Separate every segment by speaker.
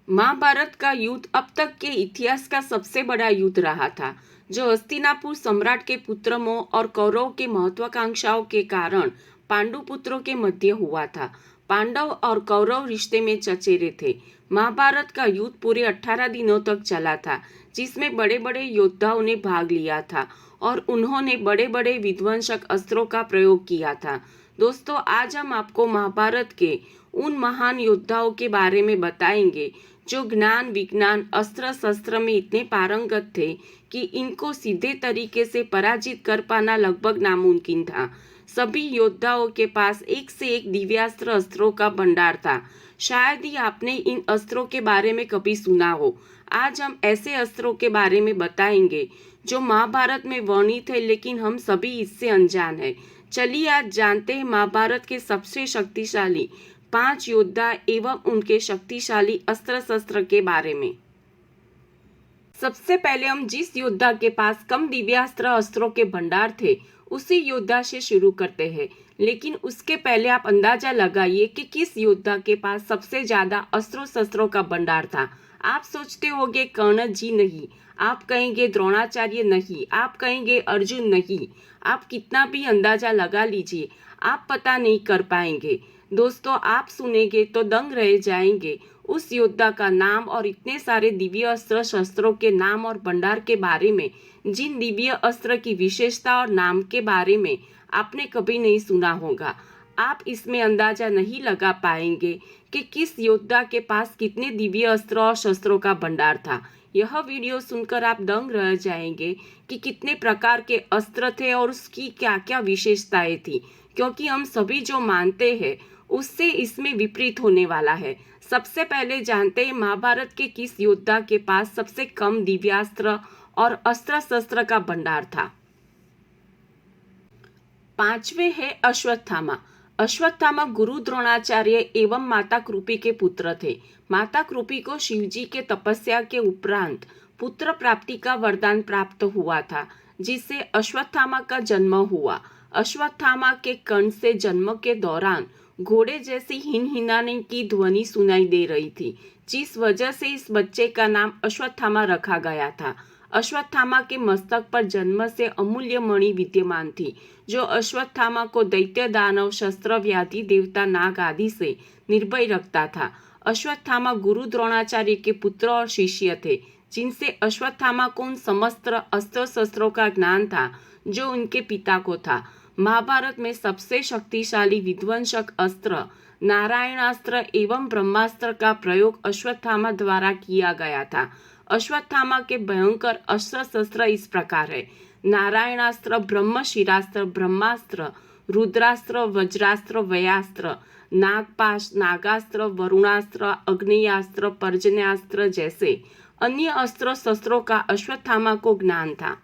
Speaker 1: महाभारत का युद्ध अब तक के इतिहास का सबसे बड़ा युद्ध रहा था, जो हस्तिनापुर सम्राट के पुत्र मोह और कौरव के महत्वाकांक्षाओं के कारण पांडु पुत्रों के मध्य हुआ था। पांडव और कौरव रिश्ते में चचेरे थे। महाभारत का युद्ध पूरे 18 दिनों तक चला था, जिसमें बड़े बड़े योद्धाओं ने भाग लिया था और उन्होंने बड़े बड़े विध्वंसक अस्त्रों का प्रयोग किया था। दोस्तों, आज हम आपको महाभारत के उन महान योद्धाओं के बारे में बताएंगे जो ज्ञान विज्ञान अस्त्र शस्त्र में इतने पारंगत थे कि इनको सीधे तरीके से पराजित कर पाना लगभग नामुमकिन था। सभी योद्धाओं के पास एक से एक दिव्यास्त्र अस्त्रों का भंडार था। शायद ही आपने इन अस्त्रों के बारे में कभी सुना हो। आज हम ऐसे अस्त्रों के बारे में बताएंगे जो महाभारत में वर्णित है, लेकिन हम सभी इससे अनजान हैं। चलिए आज जानते हैं महाभारत के सबसे शक्तिशाली 5 योद्धा एवं उनके शक्तिशाली अस्त्र शस्त्र के बारे में। सबसे पहले हम जिस योद्धा के पास कम दिव्यास्त्र अस्त्रों के भंडार थे, उसी योद्धा से शुरू करते हैं। लेकिन उसके पहले आप अंदाजा लगाइए कि किस योद्धा के पास सबसे ज्यादा अस्त्रों शस्त्रों का भंडार था। आप सोचते होंगे कर्ण जी नहीं, आप कहेंगे द्रोणाचार्य नहीं, आप कहेंगे अर्जुन नहीं। आप कितना भी अंदाजा लगा लीजिए, आप पता नहीं कर पाएंगे। दोस्तों, आप सुनेंगे तो दंग रह जाएंगे। उस योद्धा का नाम और इतने सारे दिव्य अस्त्र शस्त्रों के नाम और भंडार के बारे में, जिन दिव्य अस्त्र की विशेषता और नाम के बारे में आपने कभी नहीं सुना होगा। आप इसमें अंदाजा नहीं लगा पाएंगे कि किस योद्धा के पास कितने दिव्य अस्त्र और शस्त्रों का भंडार था। यह वीडियो सुनकर आप दंग रह जाएंगे कि कितने प्रकार के अस्त्र थे और उसकी क्या क्या विशेषताएं थी, क्योंकि हम सभी जो मानते हैं उससे इसमें विपरीत होने वाला है। सबसे पहले जानते हैं महाभारत के किस योद्धा के पास सबसे कम दिव्यास्त्र और अस्त्र शस्त्र का भंडार था। 5वें है अश्वत्थामा। अश्वत्थामा गुरु द्रोणाचार्य एवं माता कृपी के पुत्र थे। माता कृपी को शिवजी के तपस्या के उपरांत पुत्र प्राप्ति का वरदान प्राप्त हुआ था, जिससे अश्वत्थामा का जन्म हुआ। अश्वत्थामा के कंठ से जन्म के दौरान घोड़े जैसी हिनहिनाने की ध्वनि सुनाई दे रही थी, जिस वजह से इस बच्चे का नाम अश्वत्थामा रखा गया था। अश्वत्थामा के मस्तक पर जन्म से अमूल्य मणि विद्यमान थी, जो अश्वत्थामा को दैत्य दानव शस्त्र व्याधि देवता नाग आदि से निर्भय रखता था। अश्वत्थामा गुरु द्रोणाचार्य के पुत्र और शिष्य थे, जिनसे अश्वत्थामा को उन समस्त अस्त्र शस्त्रों का ज्ञान था जो उनके पिता को था। महाभारत में सबसे शक्तिशाली विध्वंसक अस्त्र नारायणास्त्र एवं ब्रह्मास्त्र का प्रयोग अश्वत्थामा द्वारा किया गया था। अश्वत्थामा के भयंकर अस्त्र शस्त्र इस प्रकार है: नारायणास्त्र, ब्रह्मशिरास्त्र, ब्रह्मास्त्र, रुद्रास्त्र, वज्रास्त्र, वयास्त्र, नागपाश, नागास्त्र, वरुणास्त्र, अग्नेयास्त्र, पर्जन्यास्त्र जैसे अन्य अस्त्र शस्त्रों का अश्वत्थामा को ज्ञान था।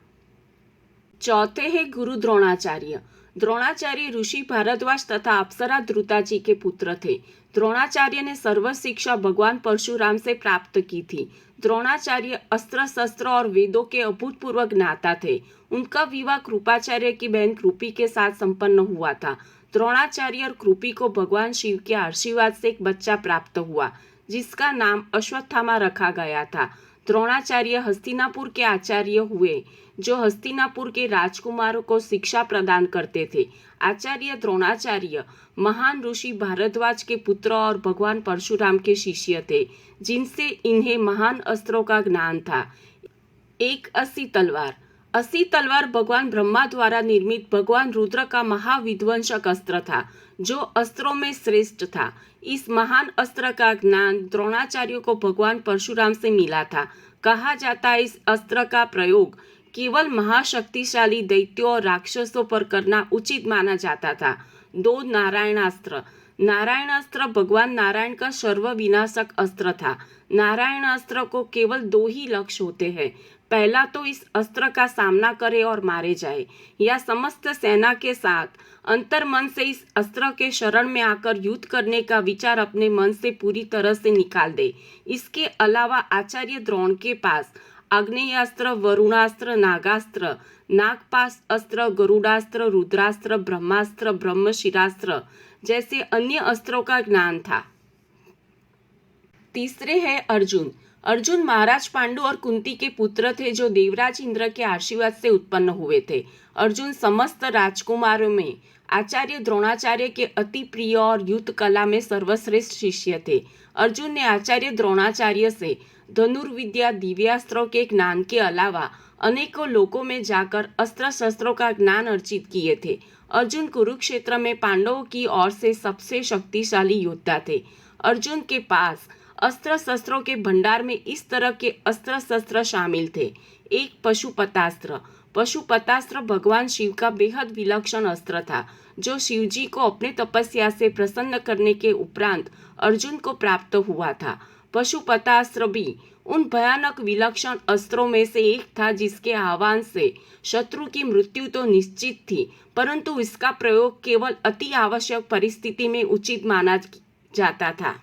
Speaker 1: चौथे है गुरु द्रोणाचार्य। द्रोणाचार्य ऋषि भारद्वाज तथा अप्सरा द्रुता जी के पुत्र थे। द्रोणाचार्य ने सर्व शिक्षा भगवान परशुराम से प्राप्त की थी। द्रोणाचार्य अस्त्र शस्त्र और वेदों के अभूतपूर्व ज्ञाता थे। उनका विवाह कृपाचार्य की बहन कृपी के साथ संपन्न हुआ था। द्रोणाचार्य और कृपी को भगवान शिव के आशीर्वाद से एक बच्चा प्राप्त हुआ, जिसका नाम अश्वत्थामा रखा गया था। द्रोणाचार्य हस्तिनापुर के आचार्य हुए, जो हस्तिनापुर के राजकुमारों को शिक्षा प्रदान करते थे। आचार्य द्रोणाचार्य महान ऋषि भारद्वाज के पुत्र और भगवान परशुराम के शिष्य थे, जिनसे इन्हें महान अस्त्रों का ज्ञान था। एक अस्सी तलवार। अस्सी तलवार भगवान ब्रह्मा द्वारा निर्मित भगवान रुद्र का महाविध्वंसक अस्त्र था, जो अस्त्रों में श्रेष्ठ था। इस महान अस्त्र का ज्ञान द्रोणाचार्य को भगवान परशुराम से मिला था। कहा जाता है इस अस्त्र का प्रयोग केवल महाशक्तिशाली दैत्यों और राक्षसों पर करना उचित माना जाता था। 2 नारायणास्त्र। नारायणास्त्र भगवान नारायण का सर्वविनाशक अस्त्र था। नारायणास्त्र को केवल 2 ही लक्ष्य होते हैं: पहला तो इस अस्त्र का सामना करे और मारे जाए, या समस्त सेना के साथ अंतर्मन से इस अस्त्र के शरण में आकर युद्ध करने का विचार अपने मन से पूरी तरह से निकाल दे। इसके अलावा आचार्य द्रोण के पास आग्नेयास्त्र, वरुणास्त्र, नागास्त्र, नागपाश अस्त्र, गरुडास्त्र, रुद्रास्त्र, ब्रह्मास्त्र, ब्रह्मशिरास्त्र जैसे अन्य अस्त्रों का ज्ञान था। तीसरे है अर्जुन। अर्जुन महाराज पांडु और कुंती के पुत्र थे जो देवराज इंद्र के आशीर्वाद से उत्पन्न हुए थे। अर्जुन समस्त राजकुमारों में आचार्य द्रोणाचार्य के अति प्रिय और युद्ध कला में सर्वश्रेष्ठ शिष्य थे। अर्जुन ने आचार्य द्रोणाचार्य से धनुर्विद्या दिव्यास्त्रों के ज्ञान के अलावा अनेकों लोकों में जाकर अस्त्र शस्त्रों का ज्ञान अर्जित किए थे। अर्जुन कुरुक्षेत्र में पांडवों की ओर से सबसे शक्तिशाली योद्धा थे। अर्जुन के पास अस्त्र शस्त्रों के भंडार में इस तरह के अस्त्र शस्त्र शामिल थे। एक पशुपतास्त्र। पशुपतास्त्र भगवान शिव का बेहद विलक्षण अस्त्र था जो शिव जी को अपने तपस्या से प्रसन्न करने के उपरांत अर्जुन को प्राप्त हुआ था। पशुपतास्त्र भी उन भयानक विलक्षण अस्त्रों में से एक था जिसके आह्वान से शत्रु की मृत्यु तो निश्चित थी, परंतु इसका प्रयोग केवल अति आवश्यक परिस्थिति में उचित माना जाता था।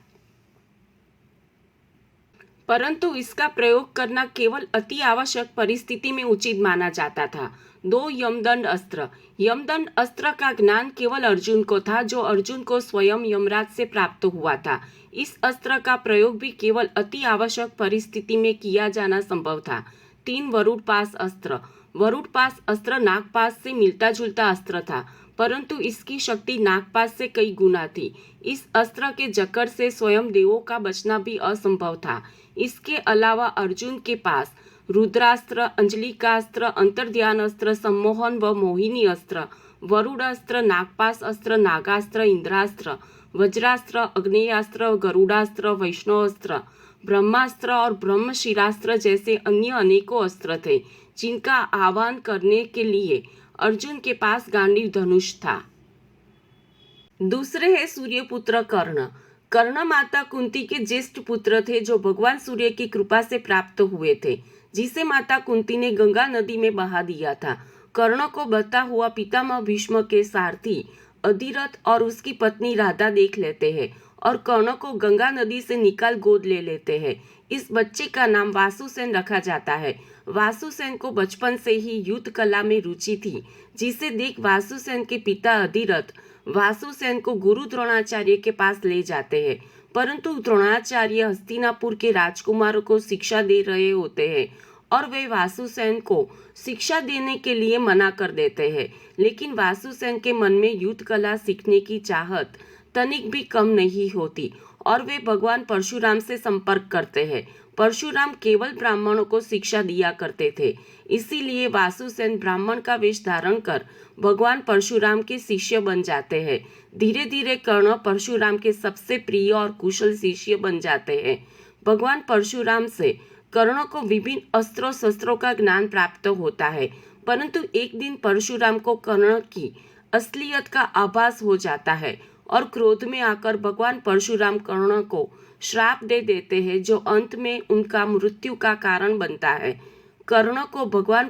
Speaker 1: परंतु इसका प्रयोग करना केवल अति आवश्यक परिस्थिति में उचित माना जाता था। 2 यमदंड अस्त्र। यमदंड अस्त्र का ज्ञान केवल अर्जुन को था जो अर्जुन को स्वयं यमराज से प्राप्त हुआ था। इस अस्त्र का प्रयोग भी केवल अति आवश्यक परिस्थिति में किया जाना संभव था। 3 वरुणपाश अस्त्र। वरुणपाश अस्त्र नागपाश से मिलता जुलता अस्त्र था, परंतु इसकी शक्ति नागपाश से कई गुना थी। इस अस्त्र के जकड़ से स्वयं देवों का बचना भी असंभव था। इसके अलावा अर्जुन के पास रुद्रास्त्र, अंजलिकास्त्र, अंतर्ध्यान अस्त्र, सम्मोहन व मोहिनी अस्त्र, वरुणास्त्र, नागपाश अस्त्र, नागास्त्र, इंद्रास्त्र, वज्रास्त्र, अग्नेयास्त्र, गरुडास्त्र, वैष्णवास्त्र, ब्रह्मास्त्र और ब्रह्मशिरास्त्र जैसे अन्य अनेकों अस्त्र थे जिनका आह्वान करने के लिए अर्जुन के पास गांडीव धनुष था। दूसरे है सूर्यपुत्र कर्ण। कर्ण माता कुंती के ज्येष्ठ पुत्र थे जो भगवान सूर्य की कृपा से प्राप्त हुए थे, जिसे माता कुंती ने गंगा नदी में बहा दिया था। कर्ण को बता हुआ पितामह भीष्म के सारथी अधिरथ और उसकी पत्नी राधा देख लेते हैं और कर्ण को गंगा नदी से निकाल गोद ले लेते हैं। इस बच्चे का नाम वासुसेन रखा जाता है। वासुसेन को बचपन से ही युद्ध कला में रुचि थी, जिसे देख वासुसेन के पिता अधिरथ वासुसेन को गुरु द्रोणाचार्य के पास ले जाते हैं, परंतु द्रोणाचार्य हस्तिनापुर के राजकुमारों को शिक्षा दे रहे होते हैं और वे वासुसेन को शिक्षा देने के लिए मना कर देते हैं। लेकिन वासुसेन के मन में युद्ध कला सीखने की चाहत तनिक भी कम नहीं होती और वे भगवान परशुराम से संपर्क करते हैं। परशुराम केवल ब्राह्मणों को शिक्षा दिया करते थे, इसीलिए वासुसेन ब्राह्मण का वेश धारण कर भगवान परशुराम के शिष्य बन जाते हैं। धीरे धीरे कर्ण परशुराम के सबसे प्रिय और कुशल शिष्य बन जाते हैं। भगवान परशुराम से कर्ण को विभिन्न अस्त्रों शस्त्रों का ज्ञान प्राप्त होता है, परंतु एक दिन परशुराम को कर्ण की असलियत का आभास हो जाता है और क्रोध में आकर भगवान परशुराम कर्ण को श्राप दे देते हैं जो अंत में उनका मृत्यु का कारण बनता है। कर्ण को भगवान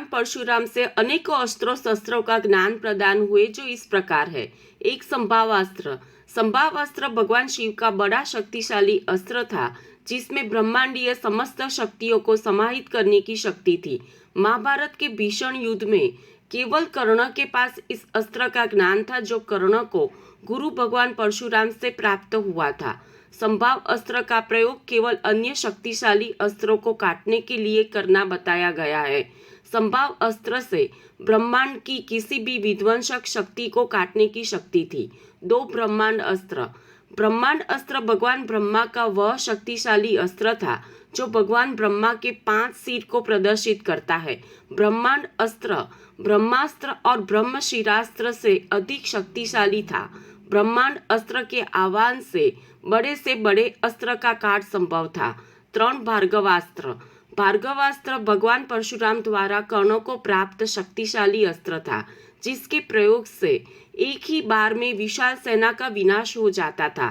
Speaker 1: परशुराम से अनेकों अस्त्रों शस्त्रों का ज्ञान प्रदान हुए जो इस प्रकार है। एक संभावास्त्र। संभावास्त्र भगवान शिव का बड़ा शक्तिशाली अस्त्र था जिसमें ब्रह्मांडीय समस्त शक्तियों को समाहित करने की शक्ति थी। महाभारत के भीषण युद्ध में केवल कर्ण के पास इस अस्त्र का ज्ञान था जो कर्ण को गुरु भगवान परशुराम से प्राप्त हुआ था। संभाव अस्त्र का प्रयोग केवल अन्य शक्तिशाली अस्त्रों को काटने के लिए करना बताया गया है। संभाव अस्त्र से ब्रह्मांड की किसी भी विध्वंसक शक्ति को काटने की शक्ति थी। 2 ब्रह्मांड अस्त्र। ब्रह्मांड अस्त्र भगवान ब्रह्मा का वह शक्तिशाली अस्त्र था जो भगवान ब्रह्मा के 5 सिर को प्रदर्शित करता है। ब्रह्मांड अस्त्र ब्रह्मास्त्र और ब्रह्मशिरास्त्र से अधिक शक्तिशाली था। ब्रह्मांड अस्त्र के आह्वान से बड़े अस्त्र का काट संभव था। 3 भार्गवास्त्र। भार्गवास्त्र भगवान परशुराम द्वारा कर्णों को प्राप्त शक्तिशाली अस्त्र था जिसके प्रयोग से एक ही बार में विशाल सेना का विनाश हो जाता था।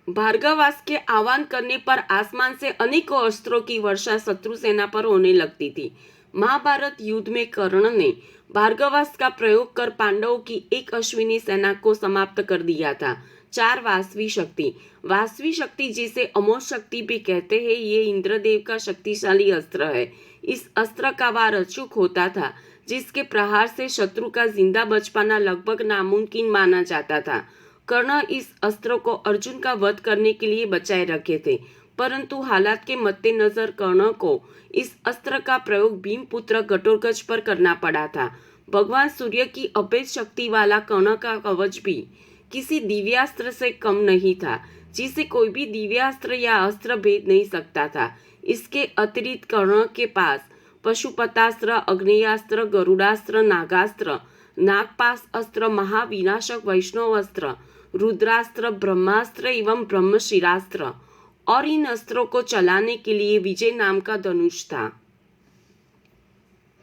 Speaker 1: भार्गवास्त्र के आह्वान करने पर आसमान से अनेकों अस्त्रों की वर्षा शत्रु सेना पर होने लगती थी। महाभारत युद्ध में कर्ण ने भार्गवास्त्र का प्रयोग कर पांडवों की एक अश्विनी सेना को समाप्त कर दिया था। 4 वासवी शक्ति। वासवी शक्ति जिसे अमोघ शक्ति भी कहते हैं, ये इंद्रदेव का शक्तिशाली अस्त्र है। इस अस्त्र का वार अचूक होता था जिसके प्रहार से शत्रु का जिंदा बच पाना लगभग नामुमकिन माना जाता था। कर्ण इस अस्त्र को अर्जुन का वध करने के लिए बचाए रखे थे, परंतु हालात के मद्देनजर कर्ण को इस अस्त्र का प्रयोग भीमपुत्र घटोत्कच पर करना पड़ा था। भगवान सूर्य की अभेद शक्ति वाला कर्ण का कवच भी किसी दिव्यास्त्र से कम नहीं था, जिसे कोई भी दिव्यास्त्र या अस्त्र भेद नहीं सकता था। इसके अतिरिक्त कर्ण के पास पशुपतास्त्र, अग्नेयास्त्र, गरुड़ास्त्र, नागास्त्र, नागपाश अस्त्र, महाविनाशक वैष्णव अस्त्र, रुद्रास्त्र, ब्रह्मास्त्र एवं ब्रह्मशिरास्त्र और इन अस्त्रों को चलाने के लिए विजय नाम का धनुष था।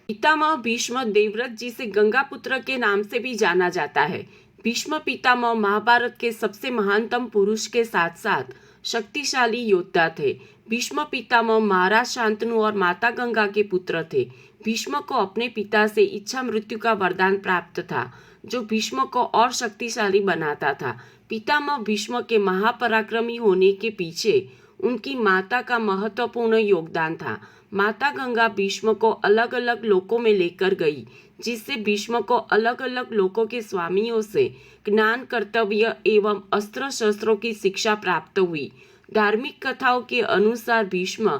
Speaker 1: पितामह भीष्म देवव्रत जिसे गंगापुत्र के नाम से भी जाना जाता है। भीष्म पितामह महाभारत के सबसे महानतम पुरुष के साथ साथ शक्तिशाली योद्धा थे। भीष्म पितामह महाराज शांतनु और माता गंगा के पुत्र थे। भीष्म को अपने पिता से इच्छा मृत्यु का वरदान प्राप्त था, जो भीष्म को और शक्तिशाली बनाता था। पितामह भीष्म के महापराक्रमी होने के पीछे उनकी माता का महत्वपूर्ण योगदान था। माता गंगा भीष्म को अलग अलग लोकों में लेकर गई, जिससे भीष्म को अलग अलग लोकों के स्वामियों से ज्ञान, कर्तव्य एवं अस्त्र शस्त्रों की शिक्षा प्राप्त हुई। धार्मिक कथाओं के अनुसार भीष्म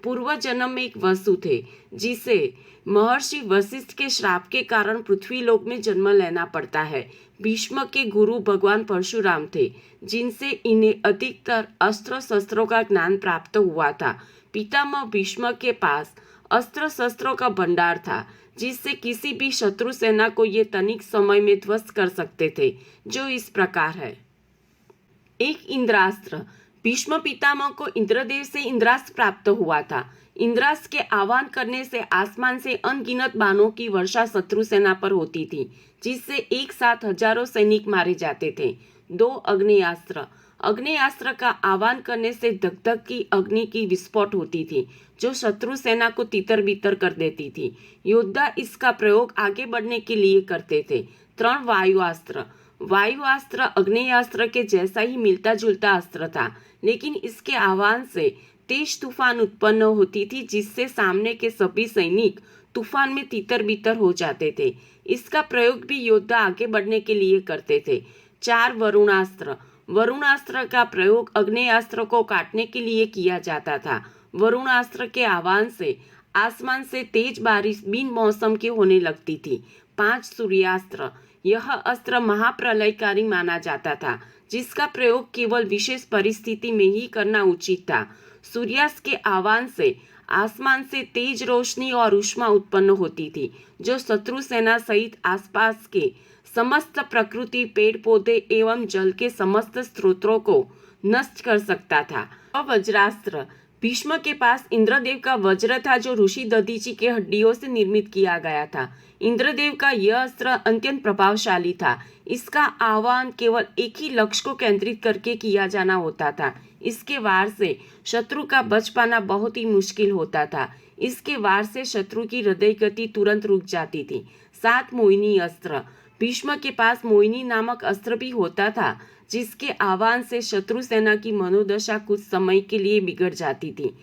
Speaker 1: पूर्व जन्म में एक वसु थे, जिसे महर्षि वशिष्ठ के श्राप के कारण पृथ्वीलोक में जन्म लेना पड़ता है। भीष्म के गुरु भगवान परशुराम थे, जिनसे इन्हें अधिकतर अस्त्र शस्त्रों का ज्ञान प्राप्त हुआ था। पितामह भीष्म के पास अस्त्र शस्त्रों का भंडार था, जिससे किसी भी शत्रु सेना को ये तनिक समय में ध्वस्त कर सकते थे, जो इस प्रकार है। एक इंद्रास्त्र। भीष्म पितामह को इंद्रदेव से इंद्रास्त्र प्राप्त हुआ था। इंद्रास्त्र के आह्वान करने से आसमान से अनगिनत बाणों की वर्षा शत्रु सेना पर होती थी, जिससे एक साथ हजारों सैनिक मारे जाते थे। 2 अग्नेयास्त्र। अग्नेयास्त्र का आह्वान करने से धक-धक की अग्नि की विस्फोट होती थी, जो शत्रु सेना को तितर-बितर कर देती थी। योद्धा इसका प्रयोग आगे बढ़ने के लिए करते थे। 3 वायुअस्त्र। वायुअस्त्र अग्नेयास्त्र के जैसा ही मिलता जुलता अस्त्र था, लेकिन इसके आह्वान से तेज तूफान उत्पन्न होती थी, जिससे सामने के सभी सैनिक तूफान में तितर-बितर हो जाते थे। इसका प्रयोग भी योद्धा आगे बढ़ने के लिए करते थे। 4 वरुणास्त्र। वरुणास्त्र का प्रयोग अग्नेयास्त्र को काटने के लिए किया जाता था। वरुणास्त्र के आह्वान से आसमान से तेज बारिश बिन मौसम की होने लगती थी। 5 सूर्यास्त्र। यह अस्त्र महाप्रलयकारी माना जाता था, जिसका प्रयोग केवल विशेष परिस्थिति में ही करना उचित था। सूर्यास्त्र के आह्वान से आसमान से तेज रोशनी और ऊष्मा उत्पन्न होती थी, जो शत्रु सेना सहित आसपास के समस्त प्रकृति, पेड़ पौधे एवं जल के समस्त स्रोतों को नष्ट कर सकता था। वज्रास्त्र। भीष्म के पास इंद्रदेव का वज्र था, जो ऋषि दधीचि के हड्डियों से निर्मित किया गया था। इंद्रदेव का यह अस्त्र अत्यंत प्रभावशाली था। इसका आह्वान केवल एक ही लक्ष्य को केंद्रित करके किया जाना होता था। इसके वार से शत्रु का बच पाना बहुत ही मुश्किल होता था। इसके वार से शत्रु की हृदय गति तुरंत रुक जाती थी। 7 मोहिनी अस्त्र। भीष्म के पास मोहिनी नामक अस्त्र भी होता था, जिसके आह्वान से शत्रु सेना की मनोदशा कुछ समय के लिए बिगड़ जाती थी।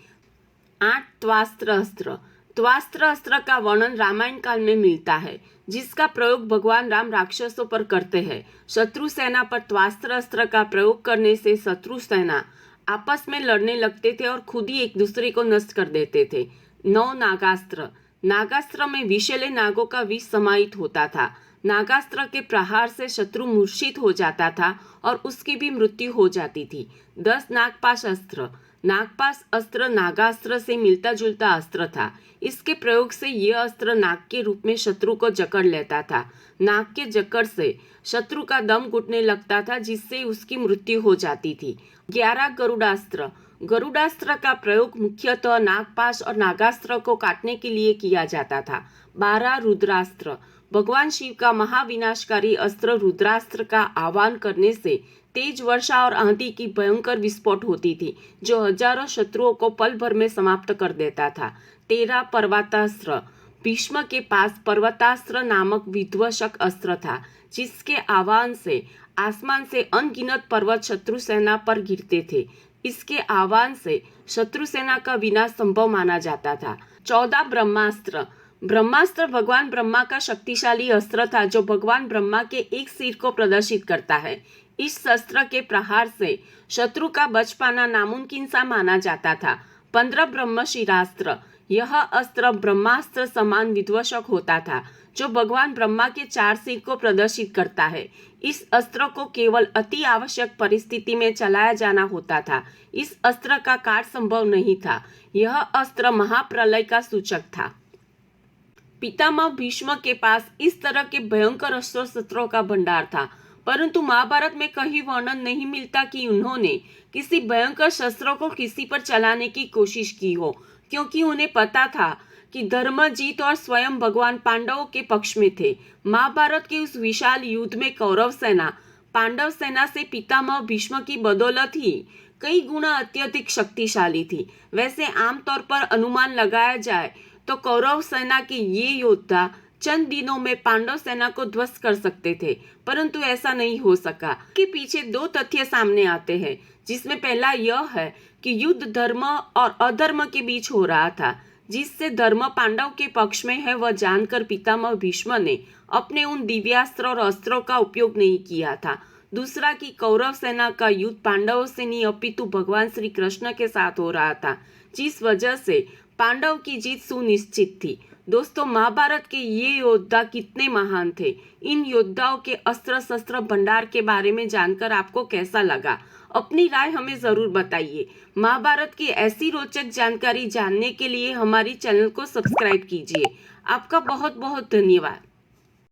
Speaker 1: 8 त्वास्त्र अस्त्र। त्वास्त्र अस्त्र का वर्णन रामायण काल में मिलता है, जिसका प्रयोग भगवान राम राक्षसों पर करते हैं। शत्रु सेना पर त्वास्त्र अस्त्र का प्रयोग करने से शत्रु सेना आपस में लड़ने लगते थे और खुद ही एक दूसरे को नष्ट कर देते थे। 9 नागास्त्र। नागास्त्र में विषैले नागों का विष समाहित होता था। नागास्त्र के प्रहार से शत्रु मूर्छित हो जाता था और उसकी भी मृत्यु हो जाती थी। 10 नागपाश अस्त्र। नागपाश अस्त्र नागास्त्र से मिलता जुलता अस्त्र था। इसके प्रयोग से यह अस्त्र नाग के रूप में शत्रु को जकड़ लेता था। नाग के जकड़ से शत्रु का दम घुटने लगता था, जिससे उसकी मृत्यु हो जाती थी। 11 गरुड़ास्त्र। गरुड़ास्त्र का प्रयोग मुख्यतः नागपाश और नागास्त्र को काटने के लिए किया जाता था। 12 रुद्रास्त्र। भगवान शिव का महाविनाशकारी अस्त्र रुद्रास्त्र का आह्वान करने से तेज वर्षा और आंधी की भयंकर विस्फोट होती थी, जो हजारों शत्रुओं को पल भर में समाप्त कर देता था। 13 पर्वतास्त्र। भीष्म के पास पर्वतास्त्र नामक विध्वंसक अस्त्र था, जिसके आह्वान से आसमान से अनगिनत पर्वत शत्रु सेना पर गिरते थे। इसके आह्वान से शत्रु सेना का विनाश संभव माना जाता था। 14 ब्रह्मास्त्र। ब्रह्मास्त्र भगवान ब्रह्मा का शक्तिशाली अस्त्र था जो भगवान ब्रह्मा के एक सिर को प्रदर्शित करता है। इस शस्त्र के प्रहार से शत्रु का बच पाना नामुमकिन सा माना जाता था। 15 ब्रह्मशिरास्त्र। यह अस्त्र ब्रह्मास्त्र समान विध्वंसक होता था जो भगवान ब्रह्मा के 4 सिर को प्रदर्शित करता है। इस अस्त्र को केवल अति आवश्यक परिस्थिति में चलाया जाना होता था। इस अस्त्र का काट संभव नहीं था। यह अस्त्र महाप्रलय का सूचक था। पितामह भीष्म के पास इस तरह के भयंकर अस्त्र शस्त्रों का भंडार था, परंतु महाभारत में कहीं वर्णन नहीं मिलता कि उन्होंने किसी भयंकर शस्त्रों को किसी पर चलाने की कोशिश की हो, क्योंकि उन्हें पता था कि धर्म जीत और स्वयं भगवान पांडवों के पक्ष में थे। महाभारत के उस विशाल युद्ध में कौरव सेना पांडव सेना से पितामह भीष्म की बदौलत ही कई गुना अत्यधिक शक्तिशाली थी। वैसे आमतौर पर अनुमान लगाया जाए तो कौरव सेना के ये योद्धा चंद दिनों में पांडव सेना को ध्वस्त कर सकते थे, परंतु ऐसा नहीं हो सका। के पीछे 2 तथ्य सामने आते हैं, जिसमें पहला यह है कि युद्ध धर्म और अधर्म के बीच हो रहा था, जिससे धर्म पांडव के पक्ष में है वह जानकर पितामह भीष्म ने अपने उन दिव्यास्त्र और अस्त्रों का उपयोग नहीं किया था। दूसरा कि कौरव सेना का युद्ध पांडवों से नहीं अपितु भगवान श्री कृष्ण के साथ हो रहा था, जिस वजह से पांडव की जीत सुनिश्चित थी। दोस्तों, महाभारत के ये योद्धा कितने महान थे। इन योद्धाओं के अस्त्र शस्त्र भंडार के बारे में जानकर आपको कैसा लगा? अपनी राय हमें जरूर बताइए। महाभारत की ऐसी रोचक जानकारी जानने के लिए हमारी चैनल को सब्सक्राइब कीजिए। आपका बहुत बहुत धन्यवाद।